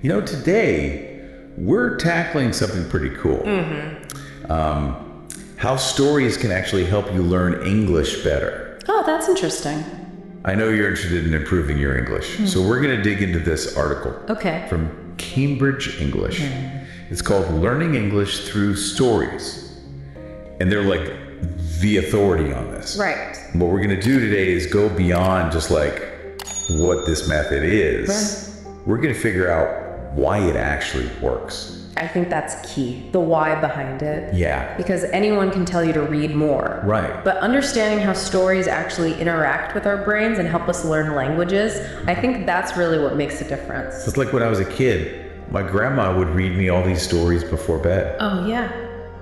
Today we're tackling something pretty cool. How stories can actually help you learn English better. Oh, that's interesting. I know you're interested in improving your English, so we're going to dig into this article from Cambridge English. It's called Learning English Through Stories. And they're like the authority on this. Right. What we're going to do today is go beyond just like what this method is. Right. We're going to figure out why it actually works. I think that's key, the why behind it. Yeah. Because anyone can tell you to read more. Right. But understanding how stories actually interact with our brains and help us learn languages, I think that's really what makes a difference. It's like when I was a kid, my grandma would read me all these stories before bed. Oh, yeah.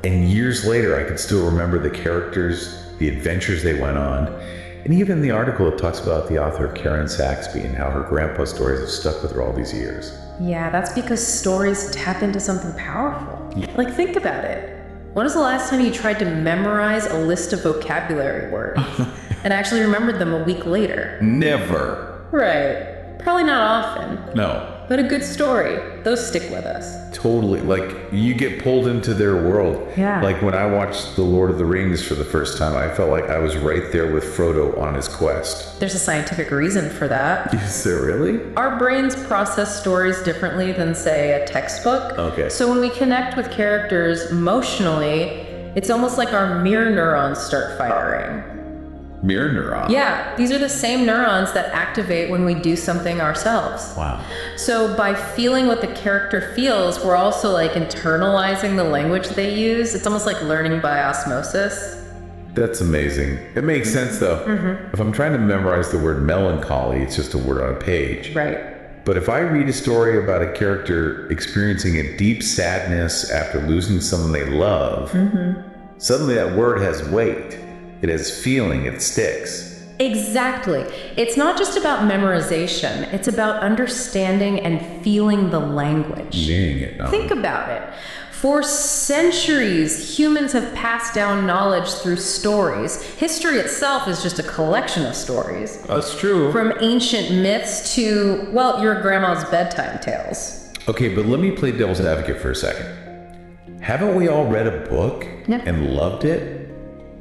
And years later, I could still remember the characters, the adventures they went on. And even in the article, it talks about the author Karen Saxby and how her grandpa's stories have stuck with her all these years. Yeah, that's because stories tap into something powerful. Like, think about it. When was the last time you tried to memorize a list of vocabulary words and actually remembered them a week later? Never. Right. Probably not often. No. But a good story, those stick with us. Totally. Like, you get pulled into their world. Yeah. Like when I watched The Lord of the Rings for the first time, I felt like I was right there with Frodo on his quest. There's a scientific reason for that. Is there really? Our brains process stories differently than, say, a textbook. Okay. So when we connect with characters emotionally, it's almost like our mirror neurons start firing. Mirror neuron? Yeah, these are the same neurons that activate when we do something ourselves. Wow. So by feeling what the character feels, we're also like internalizing the language they use. It's almost like learning by osmosis. That's amazing. It makes sense though. If I'm trying to memorize the word melancholy, it's just a word on a page. Right. But if I read a story about a character experiencing a deep sadness after losing someone they love, suddenly that word has weight. It has feeling, it sticks. Exactly. It's not just about memorization. It's about understanding and feeling the language. Dang it. Think about it. For centuries, humans have passed down knowledge through stories. History itself is just a collection of stories. That's true. From ancient myths to, well, your grandma's bedtime tales. Okay, but let me play devil's advocate for a second. Haven't we all read a book and loved it?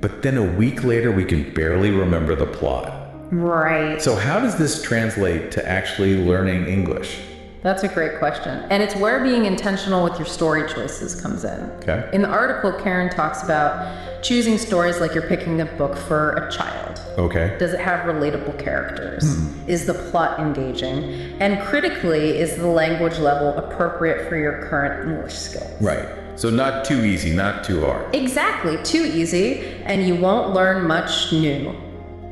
But then a week later, we can barely remember the plot. Right. So how does this translate to actually learning English? That's a great question. And it's where being intentional with your story choices comes in. Okay. In the article, Karen talks about choosing stories like you're picking a book for a child. Okay. Does it have relatable characters? Is the plot engaging? And critically, is the language level appropriate for your current English skills? Right. So not too easy, not too hard. Exactly. Too easy, and you won't learn much new.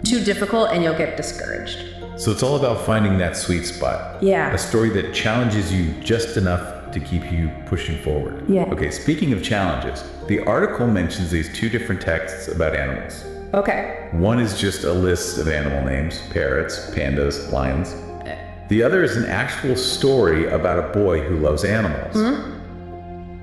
Too difficult, and you'll get discouraged. So it's all about finding that sweet spot. Yeah. A story that challenges you just enough to keep you pushing forward. Yeah. Okay, speaking of challenges, the article mentions these two different texts about animals. Okay. One is just a list of animal names, parrots, pandas, lions. The other is an actual story about a boy who loves animals.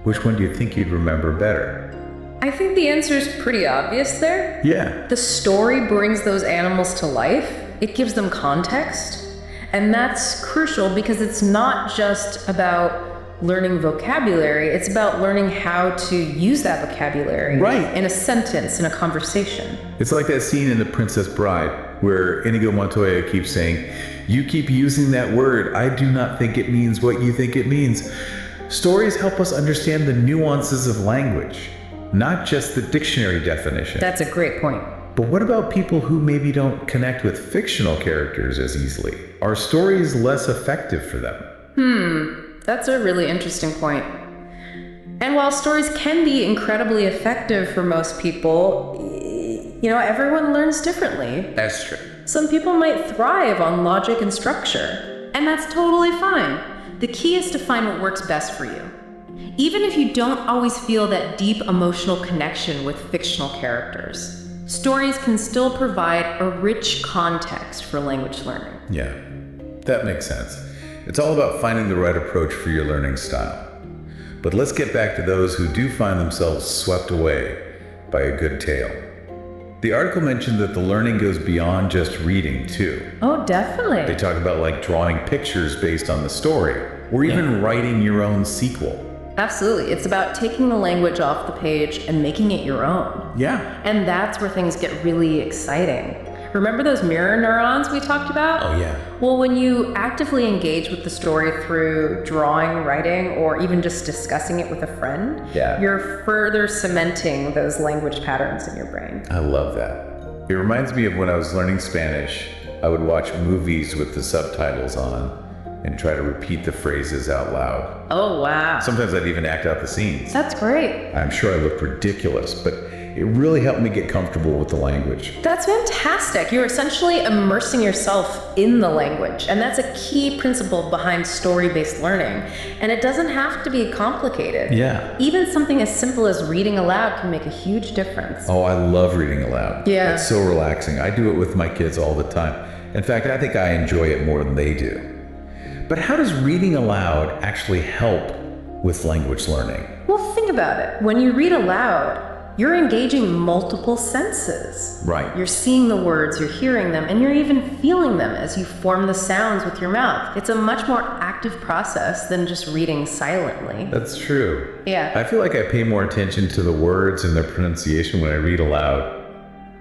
Which one do you think you'd remember better? I think the answer is pretty obvious there. Yeah. The story brings those animals to life. It gives them context. And that's crucial because it's not just about learning vocabulary, it's about learning how to use that vocabulary in a sentence, in a conversation. It's like that scene in The Princess Bride where Inigo Montoya keeps saying, "You keep using that word. I do not think it means what you think it means." Stories help us understand the nuances of language, not just the dictionary definition. That's a great point. But what about people who maybe don't connect with fictional characters as easily? Are stories less effective for them? That's a really interesting point. And while stories can be incredibly effective for most people, everyone learns differently. That's true. Some people might thrive on logic and structure, and that's totally fine. The key is to find what works best for you. Even if you don't always feel that deep emotional connection with fictional characters, stories can still provide a rich context for language learning. Yeah, that makes sense. It's all about finding the right approach for your learning style. But let's get back to those who do find themselves swept away by a good tale. The article mentioned that the learning goes beyond just reading, too. Oh, definitely. They talk about like drawing pictures based on the story. or even writing your own sequel. Absolutely. It's about taking the language off the page and making it your own. Yeah. And that's where things get really exciting. Remember those mirror neurons we talked about? Oh, yeah. Well, when you actively engage with the story through drawing, writing, or even just discussing it with a friend, you're further cementing those language patterns in your brain. I love that. It reminds me of when I was learning Spanish, I would watch movies with the subtitles on and try to repeat the phrases out loud. Oh, wow. Sometimes I'd even act out the scenes. That's great. I'm sure I looked ridiculous, but it really helped me get comfortable with the language. That's fantastic. You're essentially immersing yourself in the language, and that's a key principle behind story-based learning. And it doesn't have to be complicated. Yeah. Even something as simple as reading aloud can make a huge difference. Oh, I love reading aloud. Yeah. It's so relaxing. I do it with my kids all the time. In fact, I think I enjoy it more than they do. But how does reading aloud actually help with language learning? Well, think about it. When you read aloud, you're engaging multiple senses. Right. You're seeing the words, you're hearing them, and you're even feeling them as you form the sounds with your mouth. It's a much more active process than just reading silently. That's true. Yeah. I feel like I pay more attention to the words and their pronunciation when I read aloud.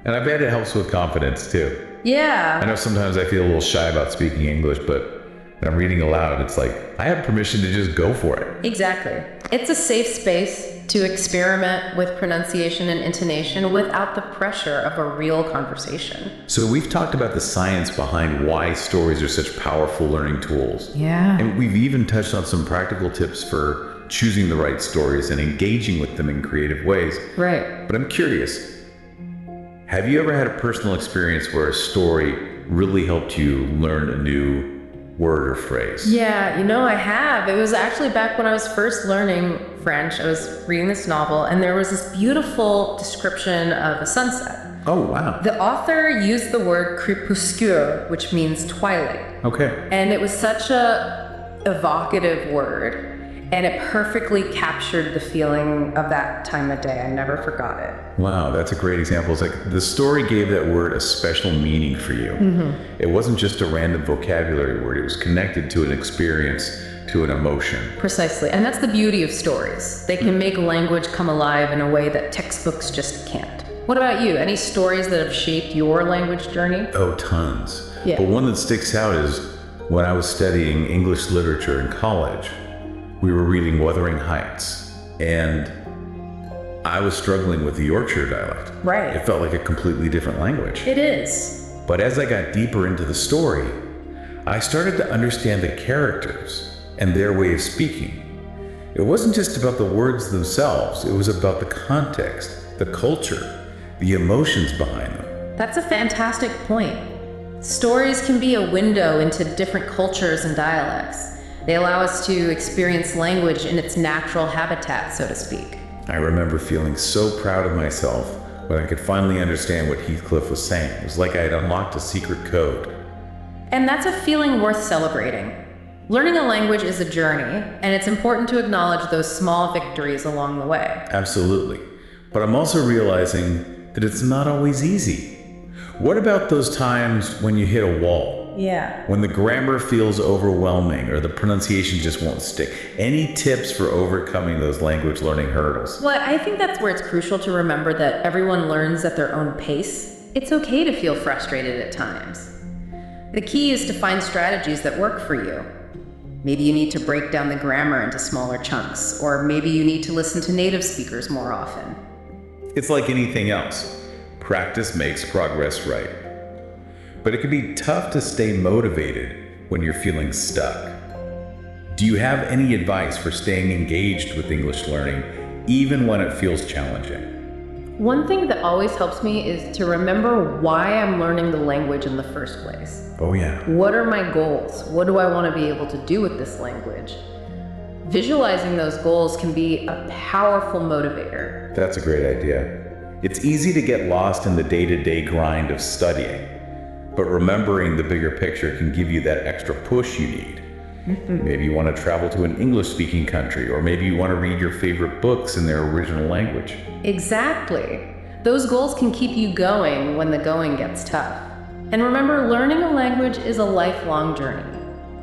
And I bet it helps with confidence too. Yeah. I know sometimes I feel a little shy about speaking English, but when I'm reading aloud, it's like I have permission to just go for it. Exactly. It's a safe space to experiment with pronunciation and intonation without the pressure of a real conversation. So we've talked about the science behind why stories are such powerful learning tools. Yeah. And we've even touched on some practical tips for choosing the right stories and engaging with them in creative ways. Right. But I'm curious, have you ever had a personal experience where a story really helped you learn a new word or phrase? Yeah, I have. It was actually back when I was first learning French. I was reading this novel, and there was this beautiful description of a sunset. Oh, wow. The author used the word crépuscule, which means twilight. Okay. And it was such a evocative word, and it perfectly captured the feeling of that time of day. I never forgot it. Wow, that's a great example. It's like the story gave that word a special meaning for you. It wasn't just a random vocabulary word. It was connected to an experience, to an emotion. Precisely. And that's the beauty of stories. They can make language come alive in a way that textbooks just can't. What about you? Any stories that have shaped your language journey? Oh, tons. Yeah. But one that sticks out is when I was studying English literature in college, we were reading Wuthering Heights, and I was struggling with the Yorkshire dialect. Right. It felt like a completely different language. It is. But as I got deeper into the story, I started to understand the characters and their way of speaking. It wasn't just about the words themselves, it was about the context, the culture, the emotions behind them. That's a fantastic point. Stories can be a window into different cultures and dialects. They allow us to experience language in its natural habitat, so to speak. I remember feeling so proud of myself when I could finally understand what Heathcliff was saying. It was like I had unlocked a secret code. And that's a feeling worth celebrating. Learning a language is a journey, and it's important to acknowledge those small victories along the way. Absolutely. But I'm also realizing that it's not always easy. What about those times when you hit a wall? Yeah. When the grammar feels overwhelming or the pronunciation just won't stick? Any tips for overcoming those language learning hurdles? Well, I think that's where it's crucial to remember that everyone learns at their own pace. It's okay to feel frustrated at times. The key is to find strategies that work for you. Maybe you need to break down the grammar into smaller chunks, or maybe you need to listen to native speakers more often. It's like anything else. Practice makes progress right. But it can be tough to stay motivated when you're feeling stuck. Do you have any advice for staying engaged with English learning, even when it feels challenging? One thing that always helps me is to remember why I'm learning the language in the first place. Oh yeah. What are my goals? What do I want to be able to do with this language? Visualizing those goals can be a powerful motivator. That's a great idea. It's easy to get lost in the day-to-day grind of studying, but remembering the bigger picture can give you that extra push you need. Maybe you want to travel to an English-speaking country, or maybe you want to read your favorite books in their original language. Exactly. Those goals can keep you going when the going gets tough. And remember, learning a language is a lifelong journey.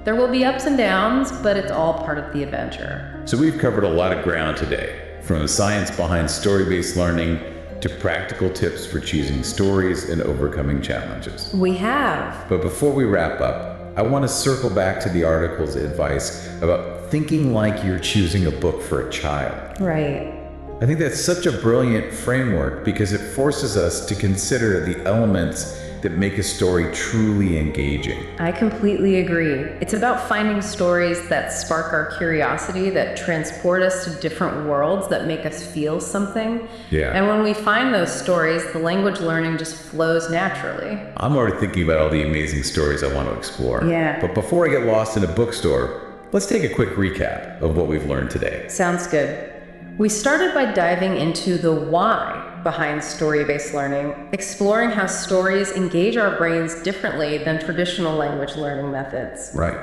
There will be ups and downs, but it's all part of the adventure. So we've covered a lot of ground today, from the science behind story-based learning to practical tips for choosing stories and overcoming challenges. We have. But before we wrap up, I want to circle back to the article's advice about thinking like you're choosing a book for a child. Right. I think that's such a brilliant framework because it forces us to consider the elements that make a story truly engaging. I completely agree. It's about finding stories that spark our curiosity, that transport us to different worlds, that make us feel something. Yeah. And when we find those stories, the language learning just flows naturally. I'm already thinking about all the amazing stories I want to explore. Yeah. But before I get lost in a bookstore, let's take a quick recap of what we've learned today. Sounds good. We started by diving into the why behind story-based learning, exploring how stories engage our brains differently than traditional language learning methods. Right.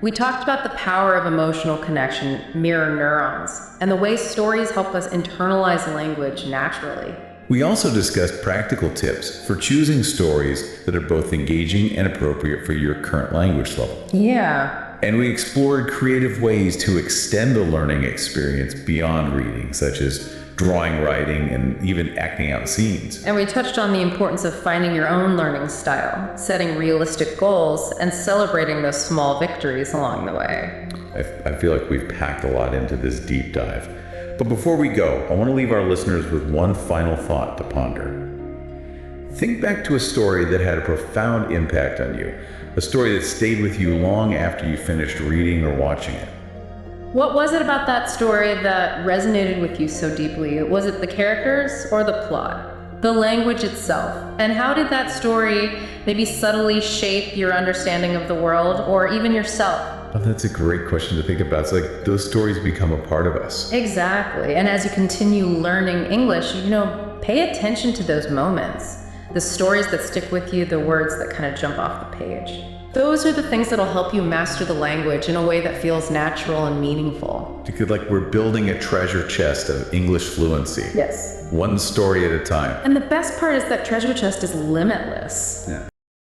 We talked about the power of emotional connection, mirror neurons, and the way stories help us internalize language naturally. We also discussed practical tips for choosing stories that are both engaging and appropriate for your current language level. Yeah. And we explored creative ways to extend the learning experience beyond reading, such as drawing, writing, and even acting out scenes. And we touched on the importance of finding your own learning style, setting realistic goals, and celebrating those small victories along the way. I feel like we've packed a lot into this deep dive. But before we go, I want to leave our listeners with one final thought to ponder. Think back to a story that had a profound impact on you, a story that stayed with you long after you finished reading or watching it. What was it about that story that resonated with you so deeply? Was it the characters or the plot? The language itself? And how did that story maybe subtly shape your understanding of the world or even yourself? Oh, that's a great question to think about. It's like those stories become a part of us. Exactly. And as you continue learning English, pay attention to those moments. The stories that stick with you, the words that kind of jump off the page. Those are the things that'll help you master the language in a way that feels natural and meaningful. Because like we're building a treasure chest of English fluency. Yes. One story at a time. And the best part is that treasure chest is limitless. Yeah.